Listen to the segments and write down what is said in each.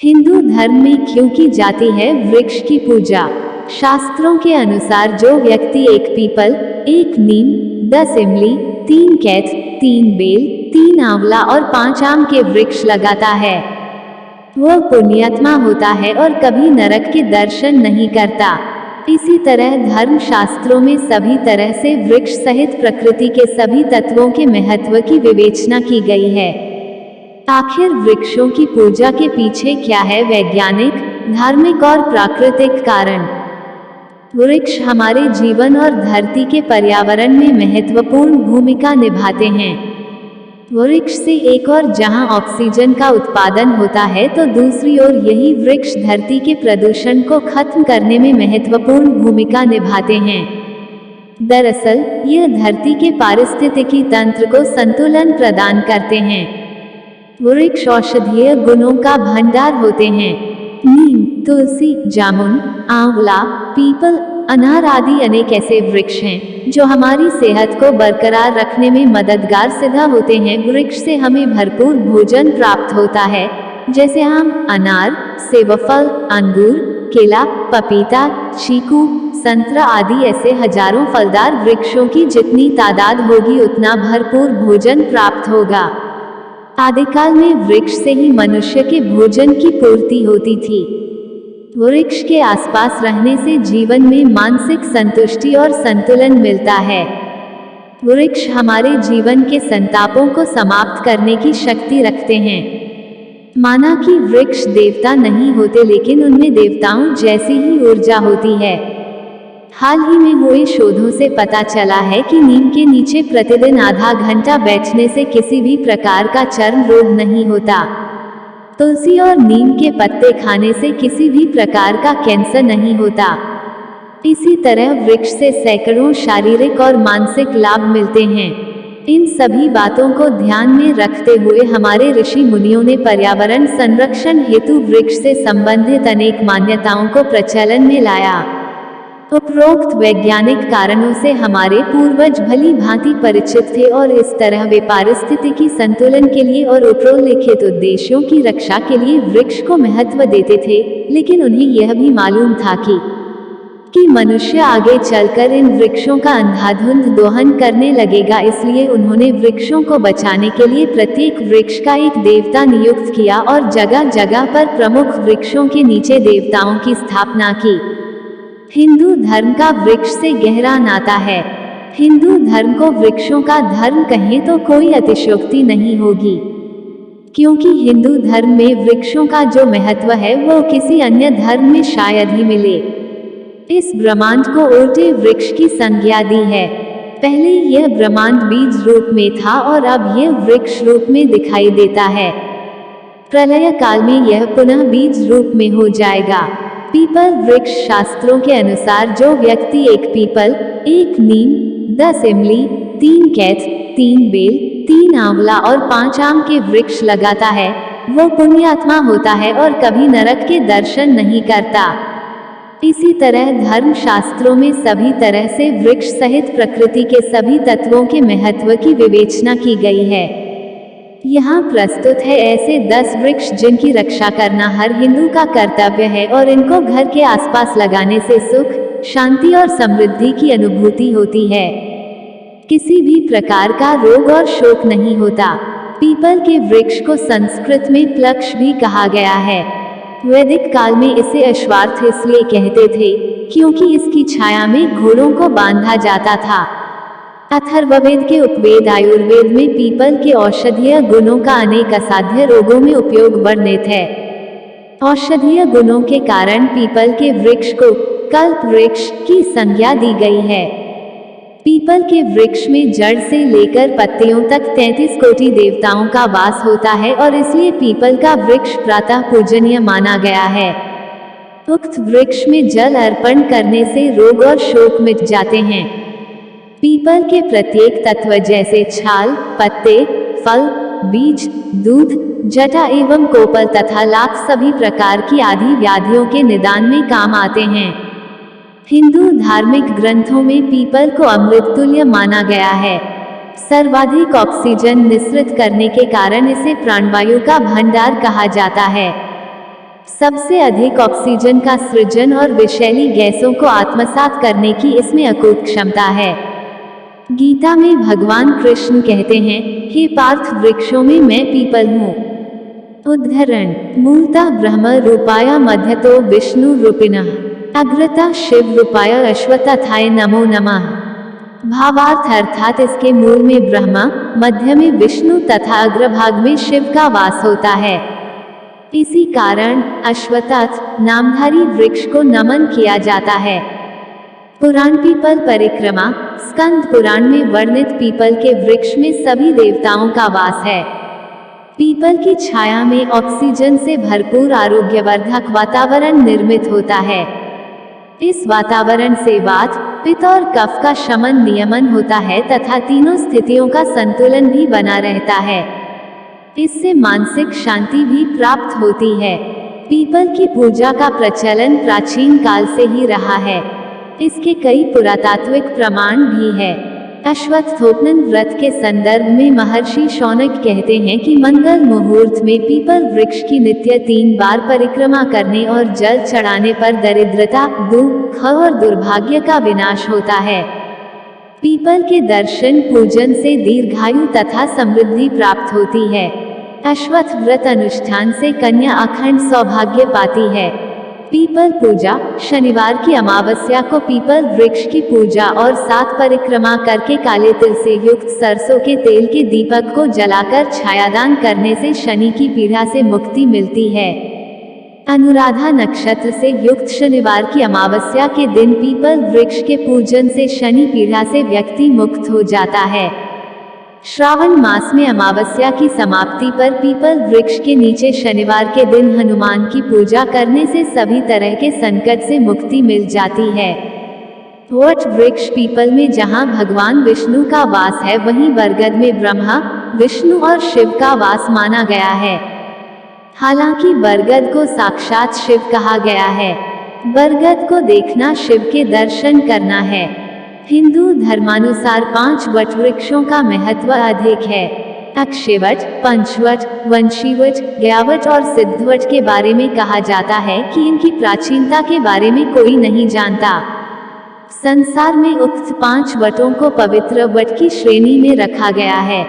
हिंदू धर्म में क्यों की जाती है वृक्ष की पूजा? शास्त्रों के अनुसार जो व्यक्ति एक पीपल, एक नीम, 10 इमली, 3 कैथ, 3 बेल, 3 आंवला और 5 आम के वृक्ष लगाता है, वह पुण्यात्मा होता है और कभी नरक के दर्शन नहीं करता। इसी तरह धर्म शास्त्रों में सभी तरह से वृक्ष सहित प्रकृति के सभी तत्वों के महत्व की विवेचना की गई है। आखिर वृक्षों की पूजा के पीछे क्या है वैज्ञानिक, धार्मिक और प्राकृतिक कारण? वृक्ष हमारे जीवन और धरती के पर्यावरण में महत्वपूर्ण भूमिका निभाते हैं। वृक्ष से एक और जहां ऑक्सीजन का उत्पादन होता है तो दूसरी ओर यही वृक्ष धरती के प्रदूषण को खत्म करने में महत्वपूर्ण भूमिका निभाते हैं। दरअसल यह धरती के पारिस्थितिकी तंत्र को संतुलन प्रदान करते हैं। वृक्ष औषधीय गुणों का भंडार होते हैं। नीम, तुलसी, जामुन, आंवला, पीपल, अनार आदि अनेक ऐसे वृक्ष हैं जो हमारी सेहत को बरकरार रखने में मददगार सिद्ध होते हैं। वृक्ष से हमें भरपूर भोजन प्राप्त होता है, जैसे आम, अनार, सेबफल, अंगूर, केला, पपीता, चीकू, संतरा आदि ऐसे हजारों फलदार वृक्षों की जितनी तादाद होगी उतना भरपूर भोजन प्राप्त होगा। आदिकाल में वृक्ष से ही मनुष्य के भोजन की पूर्ति होती थी। वृक्ष के आसपास रहने से जीवन में मानसिक संतुष्टि और संतुलन मिलता है। वृक्ष हमारे जीवन के संतापों को समाप्त करने की शक्ति रखते हैं। माना कि वृक्ष देवता नहीं होते लेकिन उनमें देवताओं जैसी ही ऊर्जा होती है। हाल ही में हुए शोधों से पता चला है कि नीम के नीचे प्रतिदिन आधा घंटा बैठने से किसी भी प्रकार का चर्म रोग नहीं होता। तुलसी और नीम के पत्ते खाने से किसी भी प्रकार का कैंसर नहीं होता। इसी तरह वृक्ष से सैकड़ों शारीरिक और मानसिक लाभ मिलते हैं। इन सभी बातों को ध्यान में रखते हुए हमारे ऋषि मुनियों ने पर्यावरण संरक्षण हेतु वृक्ष से संबंधित अनेक मान्यताओं को प्रचलन में लाया। उपरोक्त वैज्ञानिक कारणों से हमारे पूर्वज भली भांति परिचित थे और इस तरह वे पारिस्थितिकी संतुलन के लिए और उपरोल्लिखित उद्देश्यों की रक्षा के लिए वृक्ष को महत्व देते थे, लेकिन उन्हें यह भी मालूम था कि मनुष्य आगे चलकर इन वृक्षों का अंधाधुंध दोहन करने लगेगा। इसलिए उन्होंने वृक्षों को बचाने के लिए प्रत्येक वृक्ष का एक देवता नियुक्त किया और जगह जगह पर प्रमुख वृक्षों के नीचे देवताओं की स्थापना की। हिंदू धर्म का वृक्ष से गहरा नाता है। हिंदू धर्म को वृक्षों का धर्म कहें तो कोई अतिशयोक्ति नहीं होगी, क्योंकि हिंदू धर्म में वृक्षों का जो महत्व है वो किसी अन्य धर्म में शायद ही मिले। इस ब्रह्मांड को उल्टे वृक्ष की संज्ञा दी है। पहले यह ब्रह्मांड बीज रूप में था और अब यह वृक्ष रूप में दिखाई देता है। प्रलय काल में यह पुनः बीज रूप में हो जाएगा। पीपल वृक्ष शास्त्रों के अनुसार जो व्यक्ति एक पीपल, एक नीम, 10 इमली, 3 कैथ, 3 बेल, 3 आंवला और 5 आम के वृक्ष लगाता है, वो पुण्यात्मा होता है और कभी नरक के दर्शन नहीं करता। इसी तरह धर्म शास्त्रों में सभी तरह से वृक्ष सहित प्रकृति के सभी तत्वों के महत्व की विवेचना की गई है। यहाँ प्रस्तुत है ऐसे 10 वृक्ष जिनकी रक्षा करना हर हिंदू का कर्तव्य है और इनको घर के आसपास लगाने से सुख, शांति और समृद्धि की अनुभूति होती है। किसी भी प्रकार का रोग और शोक नहीं होता। पीपल के वृक्ष को संस्कृत में प्लक्ष भी कहा गया है। वैदिक काल में इसे अश्वार्थ इसलिए कहते थे क्योंकि इसकी छाया में घोड़ों को बांधा जाता था। अथर्ववेद के उपवेद आयुर्वेद में पीपल के औषधीय गुणों का अनेक असाध्य रोगों में उपयोग वर्णित है। औषधीय गुणों के कारण पीपल के वृक्ष को कल्प वृक्ष की संज्ञा दी गई है। पीपल के वृक्ष में जड़ से लेकर पत्तियों तक 33 कोटि देवताओं का वास होता है और इसलिए पीपल का वृक्ष प्रातः पूजनीय माना गया है। उक्त वृक्ष में जल अर्पण करने से रोग और शोक मिट जाते हैं। पीपल के प्रत्येक तत्व जैसे छाल, पत्ते, फल, बीज, दूध, जटा एवं कोपल तथा लाख सभी प्रकार की आदि व्याधियों के निदान में काम आते हैं। हिंदू धार्मिक ग्रंथों में पीपल को अमृत तुल्य माना गया है। सर्वाधिक ऑक्सीजन निःसृत करने के कारण इसे प्राणवायु का भंडार कहा जाता है। सबसे अधिक ऑक्सीजन का सृजन और विषैली गैसों को आत्मसात करने की इसमें अकूत क्षमता है। गीता में भगवान कृष्ण कहते हैं, हे पार्थ, वृक्षों में मैं पीपल हूँ। उद्धरण, मूलतः ब्रह्म रूपाय मध्यतो विष्णु रूपिणः अग्रतः शिव रूपाय अश्वत्थाय नमो नमः। भावार्थ अर्थात इसके मूल में ब्रह्मा, मध्य में विष्णु तथा अग्रभाग में शिव का वास होता है। इसी कारण अश्वत्थ नामधारी वृक्ष को नमन किया जाता है। पुराण पीपल परिक्रमा, स्कंद पुराण में वर्णित पीपल के वृक्ष में सभी देवताओं का वास है। पीपल की छाया में ऑक्सीजन से भरपूर आरोग्यवर्धक वातावरण निर्मित होता है। इस वातावरण से वात, पित्त और कफ का शमन नियमन होता है तथा तीनों स्थितियों का संतुलन भी बना रहता है। इससे मानसिक शांति भी प्राप्त होती है। पीपल की पूजा का प्रचलन प्राचीन काल से ही रहा है। इसके कई पुरातात्विक प्रमाण भी है। अश्वत्थोपनयन व्रत के संदर्भ में महर्षि शौनक कहते हैं कि मंगल मुहूर्त में पीपल वृक्ष की नित्य 3 बार परिक्रमा करने और जल चढ़ाने पर दरिद्रता, दुख और दुर्भाग्य का विनाश होता है। पीपल के दर्शन पूजन से दीर्घायु तथा समृद्धि प्राप्त होती है। अश्वत्थ व्रत अनुष्ठान से कन्या अखंड सौभाग्य पाती है। पीपल पूजा, शनिवार की अमावस्या को पीपल वृक्ष की पूजा और 7 परिक्रमा करके काले तिल से युक्त सरसों के तेल के दीपक को जलाकर छायादान करने से शनि की पीड़ा से मुक्ति मिलती है। अनुराधा नक्षत्र से युक्त शनिवार की अमावस्या के दिन पीपल वृक्ष के पूजन से शनि पीड़ा से व्यक्ति मुक्त हो जाता है। श्रावण मास में अमावस्या की समाप्ति पर पीपल वृक्ष के नीचे शनिवार के दिन हनुमान की पूजा करने से सभी तरह के संकट से मुक्ति मिल जाती है। वट वृक्ष पीपल में जहां भगवान विष्णु का वास है, वहीं बरगद में ब्रह्मा, विष्णु और शिव का वास माना गया है। हालांकि बरगद को साक्षात शिव कहा गया है। बरगद को देखना शिव के दर्शन करना है। हिंदू धर्मानुसार 5 वट वृक्षों का महत्व अधिक है। अक्षयवट, पंचवट, वंशीवट, गयावट और सिद्धवट के बारे में कहा जाता है कि इनकी प्राचीनता के बारे में कोई नहीं जानता। संसार में उक्त 5 वटों को पवित्र वट की श्रेणी में रखा गया है।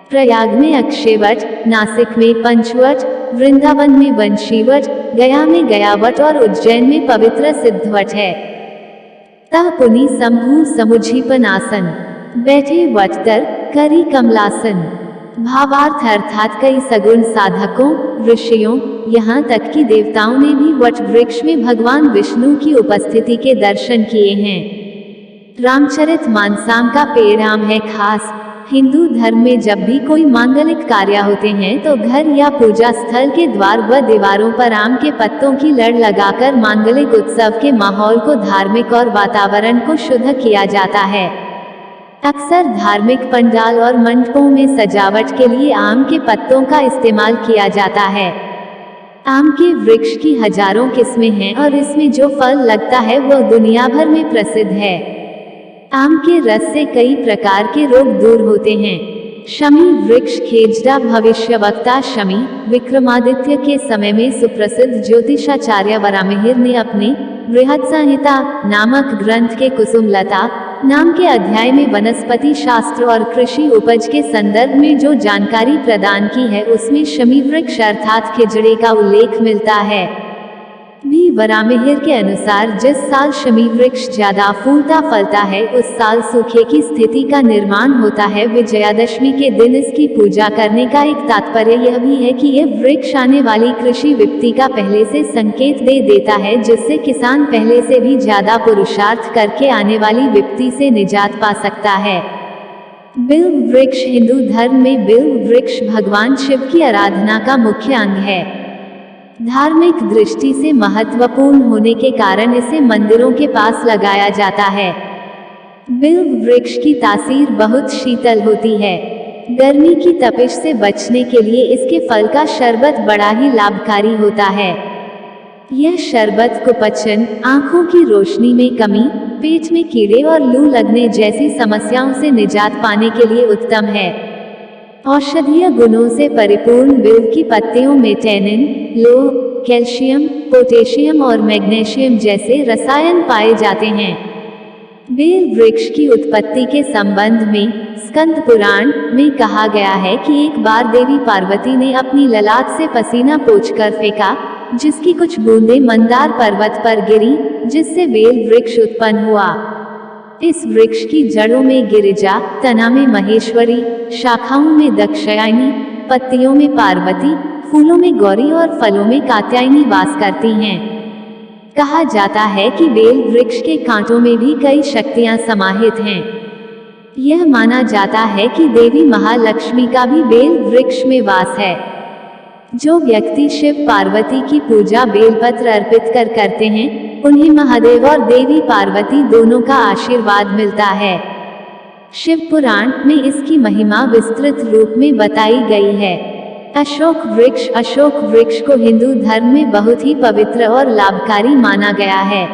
प्रयाग में अक्षयवट, नासिक में पंचवट, वृंदावन में वंशीवट, गया में गयावट और उज्जैन में पवित्र सिद्धवट है। तह पुनि शंभु समुझीपनासन, बैठे वटतर करी कमलासन। भावार्थ अर्थात कई सगुण साधकों, ऋषियों, यहाँ तक कि देवताओं ने भी वट वृक्ष में भगवान विष्णु की उपस्थिति के दर्शन किए हैं। रामचरित मानसाम का पेड़ आम है खास। हिंदू धर्म में जब भी कोई मांगलिक कार्य होते हैं तो घर या पूजा स्थल के द्वार व दीवारों पर आम के पत्तों की लड़ लगाकर मांगलिक उत्सव के माहौल को धार्मिक और वातावरण को शुद्ध किया जाता है। अक्सर धार्मिक पंडाल और मंडपों में सजावट के लिए आम के पत्तों का इस्तेमाल किया जाता है। आम के वृक्ष की हजारों किस्में हैं और इसमें जो फल लगता है वह दुनिया भर में प्रसिद्ध है। आम के रस से कई प्रकार के रोग दूर होते हैं। शमी वृक्ष खेजड़ा भविष्यवक्ता शमी, विक्रमादित्य के समय में सुप्रसिद्ध ज्योतिषाचार्य वरामिहिर ने अपने बृहद संहिता नामक ग्रंथ के कुसुमलता नाम के अध्याय में वनस्पति शास्त्र और कृषि उपज के संदर्भ में जो जानकारी प्रदान की है, उसमें शमी वृक्ष अर्थात खिजड़े का उल्लेख मिलता है। भी वरामिहिर के अनुसार जिस साल शमी वृक्ष ज्यादा फूलता फलता है, उस साल सूखे की स्थिति का निर्माण होता है। विजयादशमी के दिन इसकी पूजा करने का एक तात्पर्य यह भी है कि यह वृक्ष आने वाली कृषि विपत्ति का पहले से संकेत दे देता है, जिससे किसान पहले से भी ज्यादा पुरुषार्थ करके आने वाली विपत्ति से निजात पा सकता है। बिल्व वृक्ष हिंदू धर्म में बिल्व वृक्ष भगवान शिव की आराधना का मुख्य अंग है। धार्मिक दृष्टि से महत्वपूर्ण होने के कारण इसे मंदिरों के पास लगाया जाता है। बिल्व वृक्ष की तासीर बहुत शीतल होती है। गर्मी की तपिश से बचने के लिए इसके फल का शरबत बड़ा ही लाभकारी होता है। यह शरबत कुपचन, आंखों की रोशनी में कमी, पेट में कीड़े और लू लगने जैसी समस्याओं से निजात पाने के लिए उत्तम है। औषधीय गुणों से परिपूर्ण बिल्व की पत्तियों में टैनिन, लोह, कैल्शियम, पोटेशियम और मैग्नीशियम जैसे रसायन पाए जाते हैं। बेल वृक्ष की उत्पत्ति के संबंध में स्कंद पुराण में कहा गया है कि एक बार देवी पार्वती ने अपनी ललाट से पसीना पोंछकर फेंका, जिसकी कुछ बूंदें मंदार पर्वत पर गिरी, जिससे बेल वृक्ष उत्पन्न हुआ। इस वृक्ष की जड़ों में गिरिजा, तना में महेश्वरी, शाखाओं में दक्षयायनी, पत्तियों में पार्वती, फूलों में गौरी और फलों में कात्यायनी वास करती हैं। कहा जाता है कि बेल वृक्ष के कांटों में भी कई शक्तियां समाहित हैं। यह माना जाता है कि देवी महालक्ष्मी का भी बेल वृक्ष में वास है। जो व्यक्ति शिव पार्वती की पूजा बेलपत्र अर्पित कर करते हैं, उन्हें महादेव और देवी पार्वती दोनों का आशीर्वाद मिलता है। शिव पुराण में इसकी महिमा विस्तृत रूप में बताई गई है। अशोक वृक्ष को हिंदू धर्म में बहुत ही पवित्र और लाभकारी माना गया है।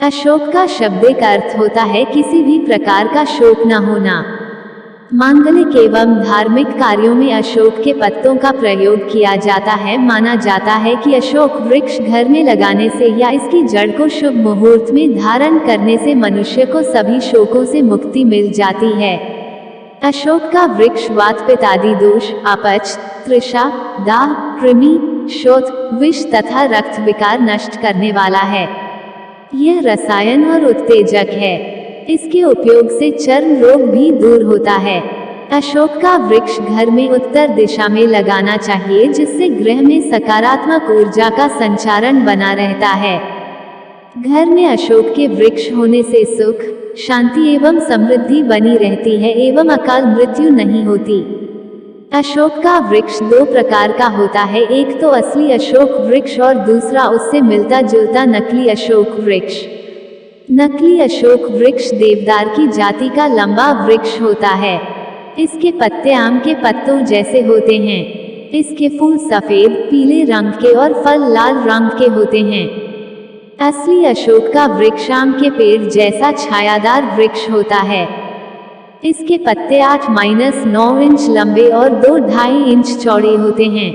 अशोक का शाब्दिक अर्थ होता है किसी भी प्रकार का शोक न होना। मांगलिक एवं धार्मिक कार्यों में अशोक के पत्तों का प्रयोग किया जाता है। माना जाता है कि अशोक वृक्ष घर में लगाने से या इसकी जड़ को शुभ मुहूर्त में धारण करने से मनुष्य को सभी शोकों से मुक्ति मिल जाती है। अशोक का वृक्ष वात पित्त आदि दोष, अपच, तृषा, दाह, कृमि, शोथ, विष तथा रक्त विकार नष्ट करने वाला है। यह रसायन और उत्तेजक है। इसके उपयोग से चर्म रोग भी दूर होता है। अशोक का वृक्ष घर में उत्तर दिशा में लगाना चाहिए, जिससे गृह में सकारात्मक ऊर्जा का संचारण बना रहता है। घर में अशोक के वृक्ष होने से सुख, शांति एवं समृद्धि बनी रहती है एवं अकाल मृत्यु नहीं होती। अशोक का वृक्ष दो प्रकार का होता है, एक तो असली अशोक वृक्ष और दूसरा उससे मिलता जुलता नकली अशोक वृक्ष। नकली अशोक वृक्ष देवदार की जाति का लंबा वृक्ष होता है। इसके पत्ते आम के पत्तों जैसे होते हैं। इसके फूल सफेद, पीले रंग के और फल लाल रंग के होते हैं। असली अशोक का वृक्ष आम के पेड़ जैसा छायादार वृक्ष होता है। इसके पत्ते 8-9 इंच लंबे और 2-2.5 इंच चौड़े होते हैं।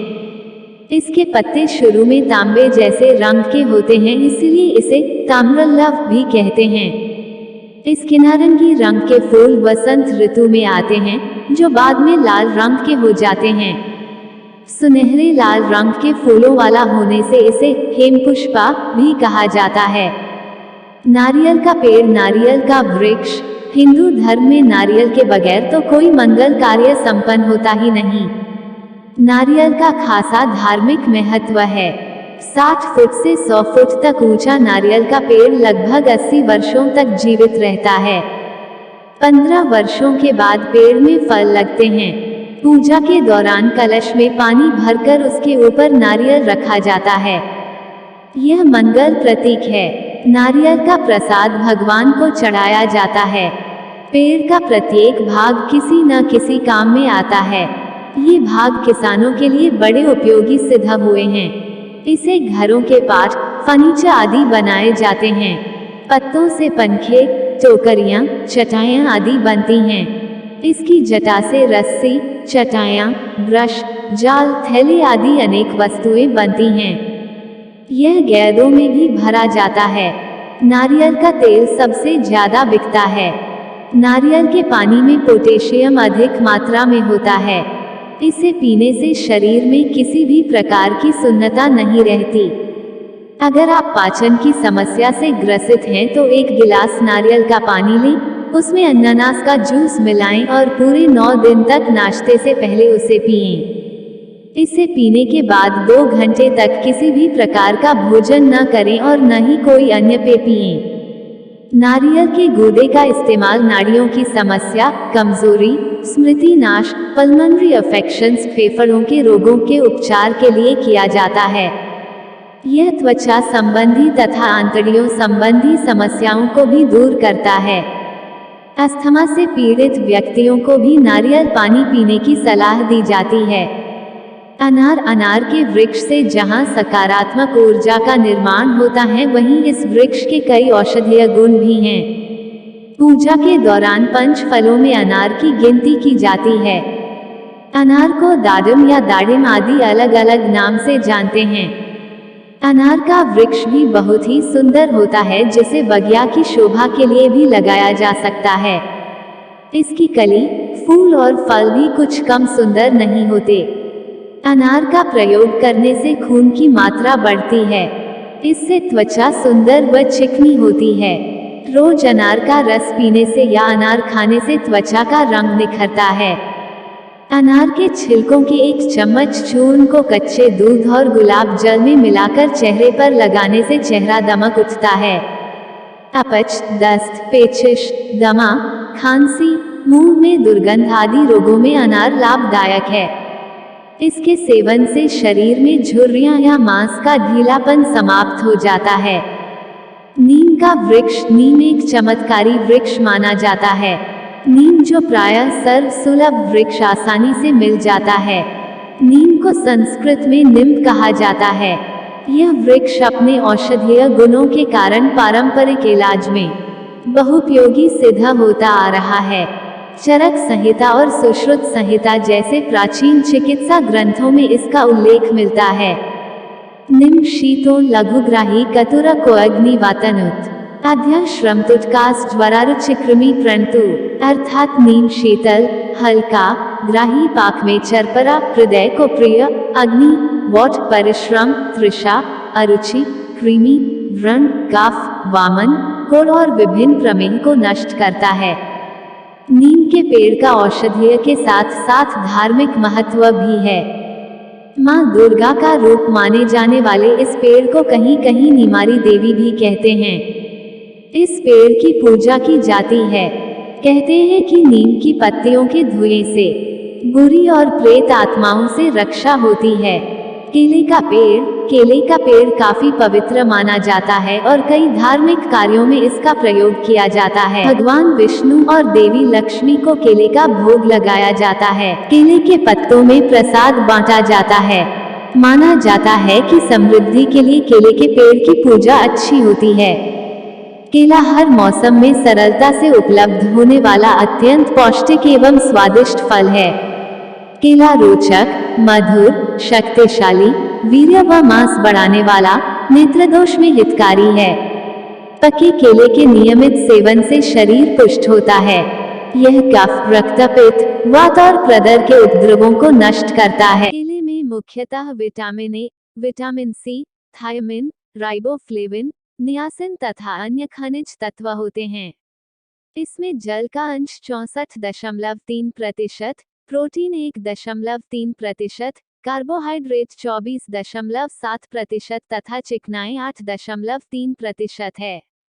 इसके पत्ते शुरू में तांबे जैसे रंग के होते हैं, इसलिए इसे ताम्रलव भी कहते हैं। इसके नारंगी रंग के फूल वसंत ऋतु में आते हैं, जो बाद में लाल रंग के हो जाते हैं। सुनहरे लाल रंग के फूलों वाला होने से इसे हेमपुष्पा भी कहा जाता है। नारियल का पेड़, नारियल का वृक्ष। हिंदू धर्म में नारियल के बगैर तो कोई मंगल कार्य संपन्न होता ही नहीं। नारियल का खासा धार्मिक महत्व है। 60 फुट से 100 फुट तक ऊंचा नारियल का पेड़ लगभग 80 वर्षों तक जीवित रहता है। 15 वर्षों के बाद पेड़ में फल लगते हैं। पूजा के दौरान कलश में पानी भरकर उसके ऊपर नारियल रखा जाता है। यह मंगल प्रतीक है। नारियल का प्रसाद भगवान को चढ़ाया जाता है। पेड़ का प्रत्येक भाग किसी न किसी काम में आता है। ये भाग किसानों के लिए बड़े उपयोगी सिद्ध हुए हैं। इसे घरों के पाट, फर्नीचर आदि बनाए जाते हैं। पत्तों से पंखे, टोकरियां, चटाइयां आदि बनती हैं। इसकी जटा से रस्सी, चटाइयां, ब्रश, जाल, थैले आदि अनेक वस्तुएं बनती हैं। यह गैदों में भी भरा जाता है। नारियल का तेल सबसे ज्यादा बिकता है। नारियल के पानी में पोटेशियम अधिक मात्रा में होता है। इसे पीने से शरीर में किसी भी प्रकार की सुन्नता नहीं रहती। अगर आप पाचन की समस्या से ग्रसित हैं तो 1 गिलास नारियल का पानी लें, उसमें अनानास का जूस मिलाएं और पूरे 9 दिन तक नाश्ते से पहले उसे पिएं। इसे पीने के बाद 2 घंटे तक किसी भी प्रकार का भोजन न करें और न ही कोई अन्य पेय पिएं। नारियल के गूदे का इस्तेमाल नाड़ियों की समस्या, कमजोरी, स्मृति नाश, पल्मोनरी अफेक्शंस, फेफड़ों के रोगों के उपचार के लिए किया जाता है। यह त्वचा संबंधी तथा आंतड़ियों संबंधी समस्याओं को भी दूर करता है। अस्थमा से पीड़ित व्यक्तियों को भी नारियल पानी पीने की सलाह दी जाती है। अनार के वृक्ष से जहां सकारात्मक ऊर्जा का निर्माण होता है, वहीं इस वृक्ष के कई औषधीय गुण भी हैं। पूजा के दौरान पंच फलों में अनार की गिनती की जाती है। अनार को दाडम या दाडिम आदि अलग अलग नाम से जानते हैं। अनार का वृक्ष भी बहुत ही सुंदर होता है, जिसे बगिया की शोभा के लिए भी लगाया जा सकता है। इसकी कली, फूल और फल भी कुछ कम सुंदर नहीं होते। अनार का प्रयोग करने से खून की मात्रा बढ़ती है। इससे त्वचा सुंदर व चिकनी होती है। रोज अनार का रस पीने से या अनार खाने से त्वचा का रंग निखरता है। अनार के छिलकों के 1 चम्मच चूर्ण को कच्चे दूध और गुलाब जल में मिलाकर चेहरे पर लगाने से चेहरा दमक उठता है। अपच, दस्त, पेचिश, दमा, खांसी, मुंह में दुर्गंध आदि रोगों में अनार लाभदायक है। इसके सेवन से शरीर में झुर्रियां या मांस का ढीलापन समाप्त हो जाता है। नीम का वृक्ष। नीम एक चमत्कारी वृक्ष माना जाता है। नीम जो प्रायः सर्व सुलभ वृक्ष आसानी से मिल जाता है। नीम को संस्कृत में निम्ब कहा जाता है। यह वृक्ष अपने औषधीय गुणों के कारण पारंपरिक इलाज में बहुपयोगी सिद्ध होता आ रहा है। चरक संहिता और सुश्रुत संहिता जैसे प्राचीन चिकित्सा ग्रंथों में इसका उल्लेख मिलता है। निम्ब शीतो लघुग्राही कतुर को अग्निवातनुत अध्या श्रमतुटकास ज्वरारुचिकृमि प्रणतु अर्थात नीम शीतल, हल्का, ग्राही पाक में चरपरा, हृदय को प्रिय, अग्नि, वॉट परिश्रम, तृषा, अरुचि, कृमि, व्रण, कफ, वामन, कोढ़ और विभिन्न प्रमेह को नष्ट करता है। नीम के पेड़ का औषधीय के साथ साथ धार्मिक महत्व भी है। माँ दुर्गा का रूप माने जाने वाले इस पेड़ को कहीं कहीं निमारी देवी भी कहते हैं। इस पेड़ की पूजा की जाती है। कहते हैं कि नीम की पत्तियों के धुएं से बुरी और प्रेत आत्माओं से रक्षा होती है। केले का पेड़। केले का पेड़ काफी पवित्र माना जाता है और कई धार्मिक कार्यों में इसका प्रयोग किया जाता है। भगवान विष्णु और देवी लक्ष्मी को केले का भोग लगाया जाता है। केले के पत्तों में प्रसाद बांटा जाता है। माना जाता है कि समृद्धि के लिए केले के पेड़ की पूजा अच्छी होती है। केला हर मौसम में सरलता से उपलब्ध होने वाला अत्यंत पौष्टिक एवं स्वादिष्ट फल है। केला रोचक, मधुर, शक्तिशाली, वीर्य व मांस बढ़ाने वाला, नेत्रदोष में हितकारी है। पके केले के नियमित सेवन से शरीर पुष्ट होता है। यह कफ, रक्तपित्त, वात और प्रदर के उपद्रवों को नष्ट करता है। केले में मुख्यतः vitamin A, vitamin C, thiamine, riboflavin, niacin तथा अन्य खनिज तत्व होते हैं। इसमें जल का अंश 64.3%, प्रोटीन 1.3%, कार्बोहाइड्रेट 24.7% तथा चिकनाई 8.3% है।